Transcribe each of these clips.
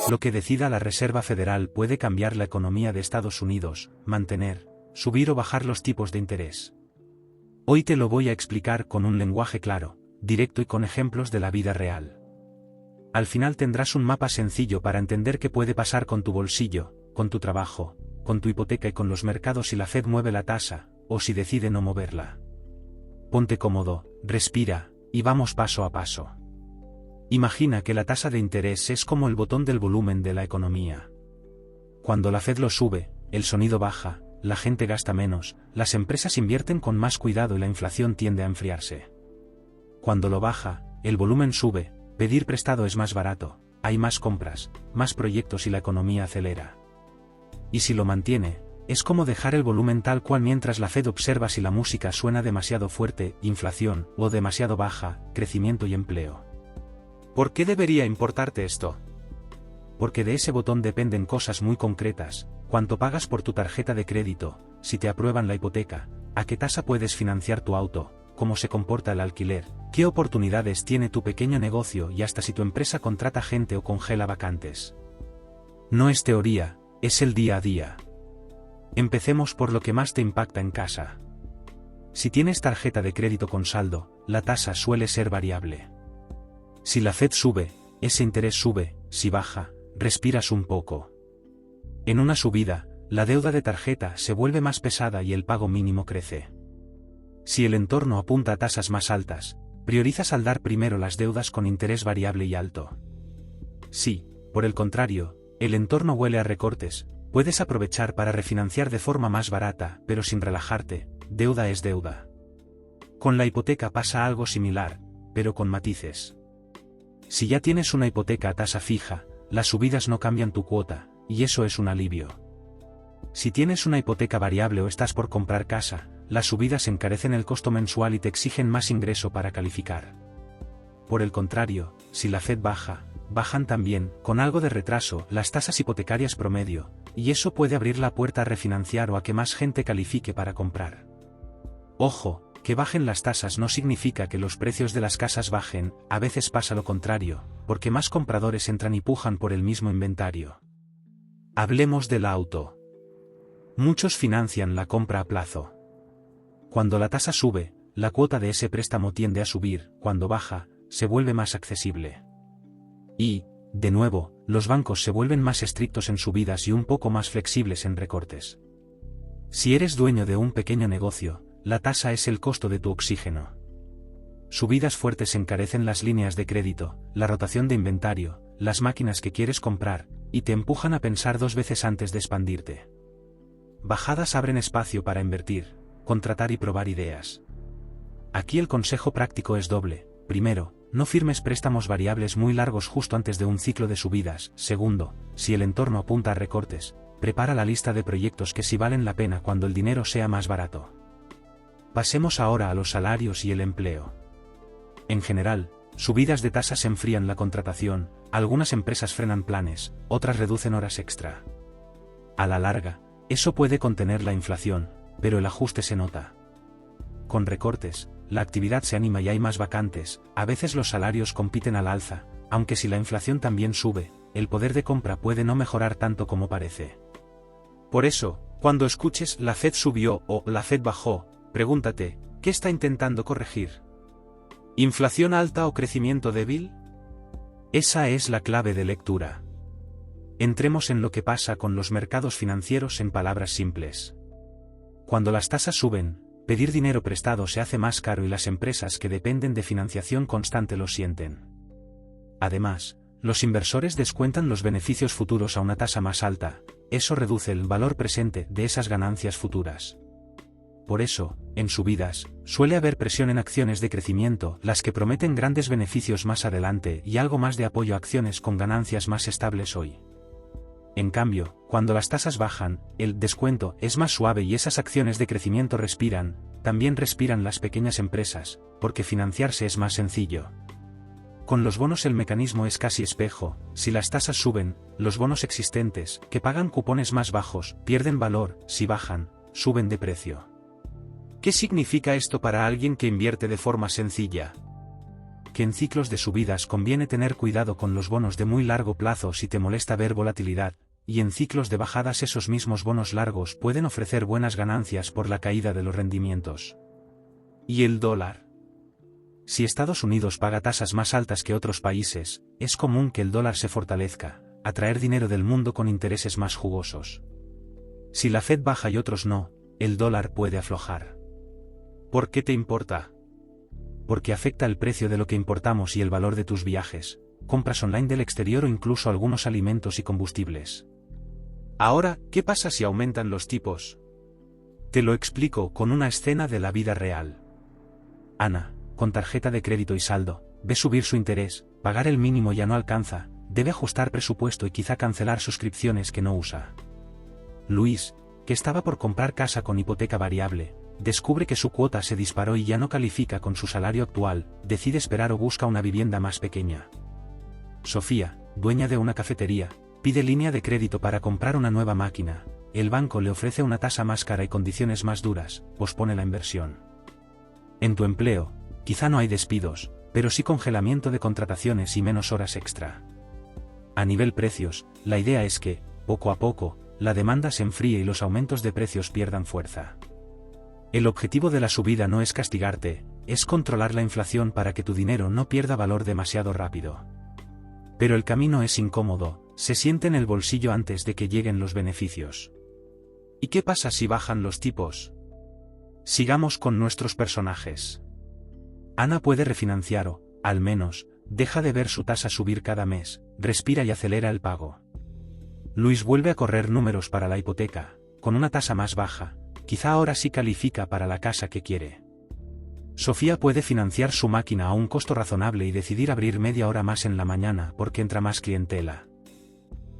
Lo que decida la Reserva Federal puede cambiar la economía de Estados Unidos, mantener, subir o bajar los tipos de interés. Hoy te lo voy a explicar con un lenguaje claro, directo y con ejemplos de la vida real. Al final tendrás un mapa sencillo para entender qué puede pasar con tu bolsillo, con tu trabajo, con tu hipoteca y con los mercados si la Fed mueve la tasa, o si decide no moverla. Ponte cómodo, respira, y vamos paso a paso. Imagina que la tasa de interés es como el botón del volumen de la economía. Cuando la Fed lo sube, el sonido baja, la gente gasta menos, las empresas invierten con más cuidado y la inflación tiende a enfriarse. Cuando lo baja, el volumen sube, pedir prestado es más barato, hay más compras, más proyectos y la economía acelera. Y si lo mantiene, es como dejar el volumen tal cual mientras la Fed observa si la música suena demasiado fuerte, inflación, o demasiado baja, crecimiento y empleo. ¿Por qué debería importarte esto? Porque de ese botón dependen cosas muy concretas: cuánto pagas por tu tarjeta de crédito, si te aprueban la hipoteca, a qué tasa puedes financiar tu auto, cómo se comporta el alquiler, qué oportunidades tiene tu pequeño negocio y hasta si tu empresa contrata gente o congela vacantes. No es teoría, es el día a día. Empecemos por lo que más te impacta en casa. Si tienes tarjeta de crédito con saldo, la tasa suele ser variable. Si la Fed sube, ese interés sube; si baja, respiras un poco. En una subida, la deuda de tarjeta se vuelve más pesada y el pago mínimo crece. Si el entorno apunta a tasas más altas, prioriza saldar primero las deudas con interés variable y alto. Si, por el contrario, el entorno huele a recortes, puedes aprovechar para refinanciar de forma más barata, pero sin relajarte. Deuda es deuda. Con la hipoteca pasa algo similar, pero con matices. Si ya tienes una hipoteca a tasa fija, las subidas no cambian tu cuota, y eso es un alivio. Si tienes una hipoteca variable o estás por comprar casa, las subidas encarecen el costo mensual y te exigen más ingreso para calificar. Por el contrario, si la Fed baja, bajan también, con algo de retraso, las tasas hipotecarias promedio, y eso puede abrir la puerta a refinanciar o a que más gente califique para comprar. Ojo, que bajen las tasas no significa que los precios de las casas bajen, a veces pasa lo contrario, porque más compradores entran y pujan por el mismo inventario. Hablemos del auto. Muchos financian la compra a plazo. Cuando la tasa sube, la cuota de ese préstamo tiende a subir; cuando baja, se vuelve más accesible. Y, de nuevo, los bancos se vuelven más estrictos en subidas y un poco más flexibles en recortes. Si eres dueño de un pequeño negocio, la tasa es el costo de tu oxígeno. Subidas fuertes encarecen las líneas de crédito, la rotación de inventario, las máquinas que quieres comprar, y te empujan a pensar dos veces antes de expandirte. Bajadas abren espacio para invertir, contratar y probar ideas. Aquí el consejo práctico es doble. Primero, no firmes préstamos variables muy largos justo antes de un ciclo de subidas. Segundo, si el entorno apunta a recortes, prepara la lista de proyectos que sí valen la pena cuando el dinero sea más barato. Pasemos ahora a los salarios y el empleo. En general, subidas de tasas enfrían la contratación, algunas empresas frenan planes, otras reducen horas extra. A la larga, eso puede contener la inflación, pero el ajuste se nota. Con recortes, la actividad se anima y hay más vacantes; a veces los salarios compiten al alza, aunque si la inflación también sube, el poder de compra puede no mejorar tanto como parece. Por eso, cuando escuches "la Fed subió" o "la Fed bajó", pregúntate, ¿qué está intentando corregir? ¿Inflación alta o crecimiento débil? Esa es la clave de lectura. Entremos en lo que pasa con los mercados financieros en palabras simples. Cuando las tasas suben, pedir dinero prestado se hace más caro y las empresas que dependen de financiación constante lo sienten. Además, los inversores descuentan los beneficios futuros a una tasa más alta; eso reduce el valor presente de esas ganancias futuras. Por eso, en subidas, suele haber presión en acciones de crecimiento, las que prometen grandes beneficios más adelante, y algo más de apoyo a acciones con ganancias más estables hoy. En cambio, cuando las tasas bajan, el descuento es más suave y esas acciones de crecimiento respiran; también respiran las pequeñas empresas, porque financiarse es más sencillo. Con los bonos el mecanismo es casi espejo: si las tasas suben, los bonos existentes, que pagan cupones más bajos, pierden valor; si bajan, suben de precio. ¿Qué significa esto para alguien que invierte de forma sencilla? que en ciclos de subidas conviene tener cuidado con los bonos de muy largo plazo si te molesta ver volatilidad, y en ciclos de bajadas esos mismos bonos largos pueden ofrecer buenas ganancias por la caída de los rendimientos. ¿Y el dólar? Si Estados Unidos paga tasas más altas que otros países, es común que el dólar se fortalezca, atraer dinero del mundo con intereses más jugosos. Si la Fed baja y otros no, el dólar puede aflojar. ¿Por qué te importa? Porque afecta el precio de lo que importamos y el valor de tus viajes, compras online del exterior o incluso algunos alimentos y combustibles. Ahora, ¿qué pasa si aumentan los tipos? Te lo explico con una escena de la vida real. Ana, con tarjeta de crédito y saldo, ve subir su interés, pagar el mínimo ya no alcanza, debe ajustar presupuesto y quizá cancelar suscripciones que no usa. Luis, que estaba por comprar casa con hipoteca variable, descubre que su cuota se disparó y ya no califica con su salario actual, decide esperar o busca una vivienda más pequeña. Sofía, dueña de una cafetería, pide línea de crédito para comprar una nueva máquina, el banco le ofrece una tasa más cara y condiciones más duras, pospone la inversión. En tu empleo, quizá no hay despidos, pero sí congelamiento de contrataciones y menos horas extra. A nivel precios, la idea es que, poco a poco, la demanda se enfríe y los aumentos de precios pierdan fuerza. El objetivo de la subida no es castigarte, es controlar la inflación para que tu dinero no pierda valor demasiado rápido. Pero el camino es incómodo, se siente en el bolsillo antes de que lleguen los beneficios. ¿Y qué pasa si bajan los tipos? Sigamos con nuestros personajes. Ana puede refinanciar o, al menos, deja de ver su tasa subir cada mes, respira y acelera el pago. Luis vuelve a correr números para la hipoteca, con una tasa más baja, quizá ahora sí califica para la casa que quiere. Sofía puede financiar su máquina a un costo razonable y decidir abrir media hora más en la mañana porque entra más clientela.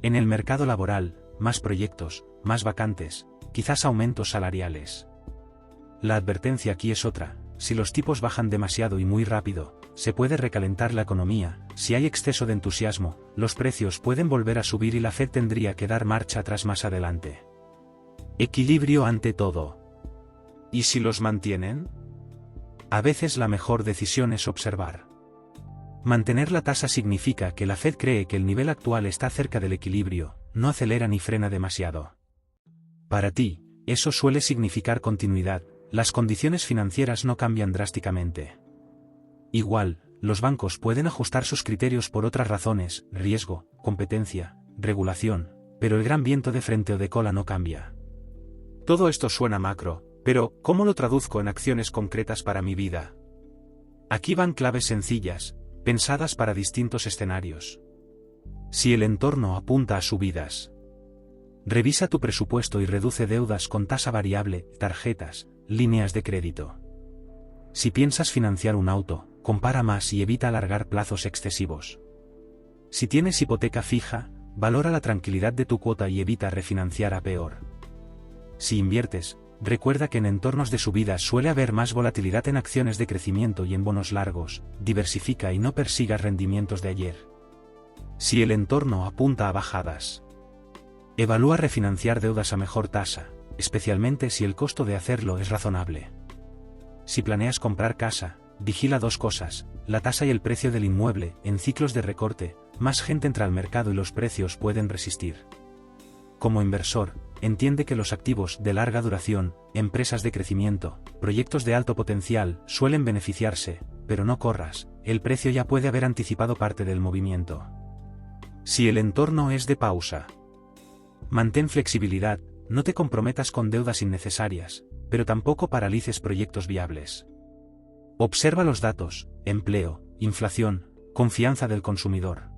En el mercado laboral, más proyectos, más vacantes, quizás aumentos salariales. La advertencia aquí es otra: si los tipos bajan demasiado y muy rápido, se puede recalentar la economía, si hay exceso de entusiasmo, los precios pueden volver a subir y la Fed tendría que dar marcha atrás más adelante. Equilibrio ante todo. ¿Y si los mantienen? A veces la mejor decisión es observar. Mantener la tasa significa que la Fed cree que el nivel actual está cerca del equilibrio, no acelera ni frena demasiado. Para ti, eso suele significar continuidad, las condiciones financieras no cambian drásticamente. Igual, los bancos pueden ajustar sus criterios por otras razones, riesgo, competencia, regulación, pero el gran viento de frente o de cola no cambia. Todo esto suena macro, pero ¿cómo lo traduzco en acciones concretas para mi vida? Aquí van claves sencillas, pensadas para distintos escenarios. Si el entorno apunta a subidas, revisa tu presupuesto y reduce deudas con tasa variable, tarjetas, líneas de crédito. Si piensas financiar un auto, compara más y evita alargar plazos excesivos. Si tienes hipoteca fija, valora la tranquilidad de tu cuota y evita refinanciar a peor. Si inviertes, recuerda que en entornos de subidas suele haber más volatilidad en acciones de crecimiento y en bonos largos, diversifica y no persigas rendimientos de ayer. Si el entorno apunta a bajadas, evalúa refinanciar deudas a mejor tasa, especialmente si el costo de hacerlo es razonable. Si planeas comprar casa, vigila dos cosas: la tasa y el precio del inmueble. En ciclos de recorte, más gente entra al mercado y los precios pueden resistir. Como inversor, entiende que los activos de larga duración, empresas de crecimiento, proyectos de alto potencial, suelen beneficiarse, pero no corras, el precio ya puede haber anticipado parte del movimiento. Si el entorno es de pausa, mantén flexibilidad, no te comprometas con deudas innecesarias, pero tampoco paralices proyectos viables. Observa los datos: empleo, inflación, confianza del consumidor.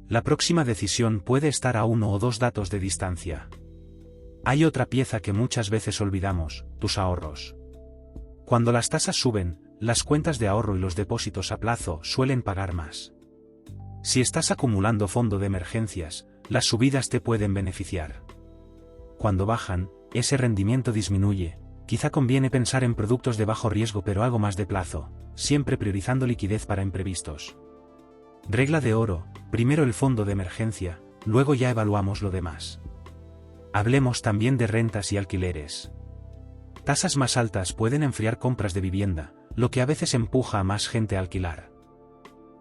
La próxima decisión puede estar a 1 o 2 datos de distancia. Hay otra pieza que muchas veces olvidamos: tus ahorros. Cuando las tasas suben, las cuentas de ahorro y los depósitos a plazo suelen pagar más. Si estás acumulando fondo de emergencias, las subidas te pueden beneficiar. Cuando bajan, ese rendimiento disminuye. Quizá conviene pensar en productos de bajo riesgo pero algo más de plazo, siempre priorizando liquidez para imprevistos. Regla de oro: primero el fondo de emergencia, luego ya evaluamos lo demás. Hablemos también de rentas y alquileres. Tasas más altas pueden enfriar compras de vivienda, lo que a veces empuja a más gente a alquilar.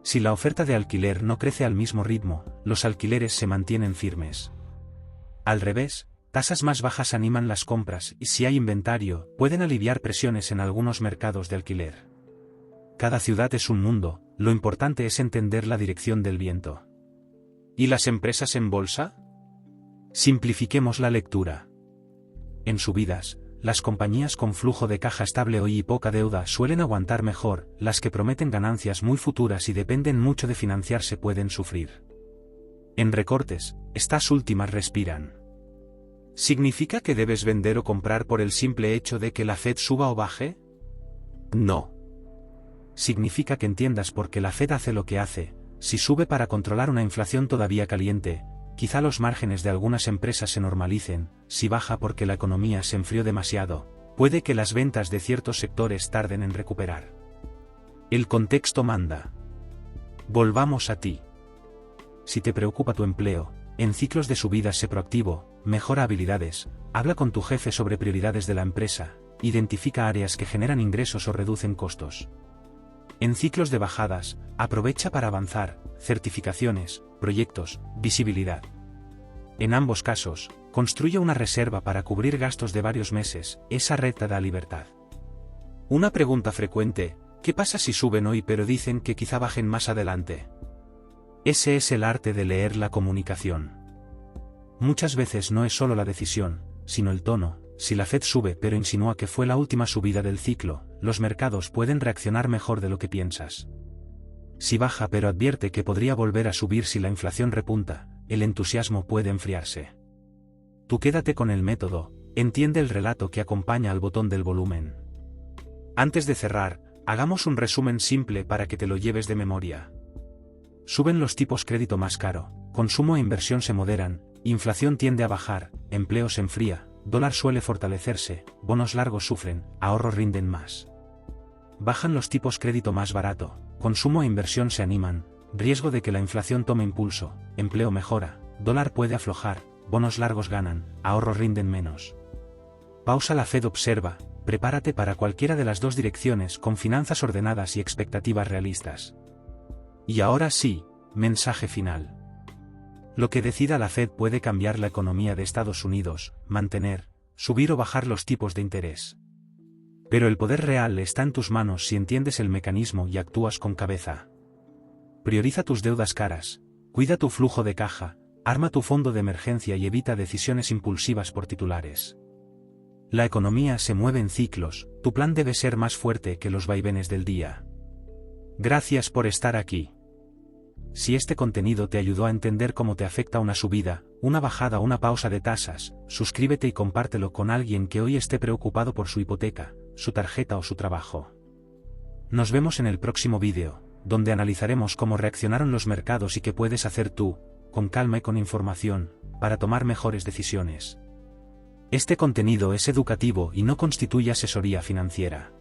Si la oferta de alquiler no crece al mismo ritmo, los alquileres se mantienen firmes. Al revés, tasas más bajas animan las compras y si hay inventario, pueden aliviar presiones en algunos mercados de alquiler. Cada ciudad es un mundo, lo importante es entender la dirección del viento. ¿Y las empresas en bolsa? Simplifiquemos la lectura. En subidas, las compañías con flujo de caja estable y poca deuda suelen aguantar mejor, las que prometen ganancias muy futuras y dependen mucho de financiarse pueden sufrir. En recortes, estas últimas respiran. ¿Significa que debes vender o comprar por el simple hecho de que la Fed suba o baje? No. Significa que entiendas por qué la Fed hace lo que hace. Si sube para controlar una inflación todavía caliente, quizá los márgenes de algunas empresas se normalicen. Si baja porque la economía se enfrió demasiado, puede que las ventas de ciertos sectores tarden en recuperar. El contexto manda. Volvamos a ti. Si te preocupa tu empleo, en ciclos de subidas sé proactivo, mejora habilidades, habla con tu jefe sobre prioridades de la empresa, identifica áreas que generan ingresos o reducen costos. En ciclos de bajadas, aprovecha para avanzar, certificaciones, proyectos, visibilidad. En ambos casos, construye una reserva para cubrir gastos de varios meses, esa red te da libertad. Una pregunta frecuente, ¿qué pasa si suben hoy pero dicen que quizá bajen más adelante? Ese es el arte de leer la comunicación. Muchas veces no es solo la decisión, sino el tono. Si la Fed sube pero insinúa que fue la última subida del ciclo, los mercados pueden reaccionar mejor de lo que piensas. Si baja pero advierte que podría volver a subir si la inflación repunta, el entusiasmo puede enfriarse. Tú quédate con el método, entiende el relato que acompaña al botón del volumen. Antes de cerrar, hagamos un resumen simple para que te lo lleves de memoria. Suben los tipos crédito más caro, consumo e inversión se moderan, inflación tiende a bajar, empleo se enfría, dólar suele fortalecerse, bonos largos sufren, ahorros rinden más. Bajan los tipos crédito más barato, consumo e inversión se animan, riesgo de que la inflación tome impulso, empleo mejora, dólar puede aflojar, bonos largos ganan, ahorros rinden menos. Pausa. La Fed observa, prepárate para cualquiera de las dos direcciones con finanzas ordenadas y expectativas realistas. Y ahora sí, mensaje final. Lo que decida la Fed puede cambiar la economía de Estados Unidos, mantener, subir o bajar los tipos de interés. Pero el poder real está en tus manos si entiendes el mecanismo y actúas con cabeza. Prioriza tus deudas caras, cuida tu flujo de caja, arma tu fondo de emergencia y evita decisiones impulsivas por titulares. La economía se mueve en ciclos, tu plan debe ser más fuerte que los vaivenes del día. Gracias por estar aquí. Si este contenido te ayudó a entender cómo te afecta una subida, una bajada o una pausa de tasas, suscríbete y compártelo con alguien que hoy esté preocupado por su hipoteca, su tarjeta o su trabajo. Nos vemos en el próximo vídeo, donde analizaremos cómo reaccionaron los mercados y qué puedes hacer tú, con calma y con información, para tomar mejores decisiones. Este contenido es educativo y no constituye asesoría financiera.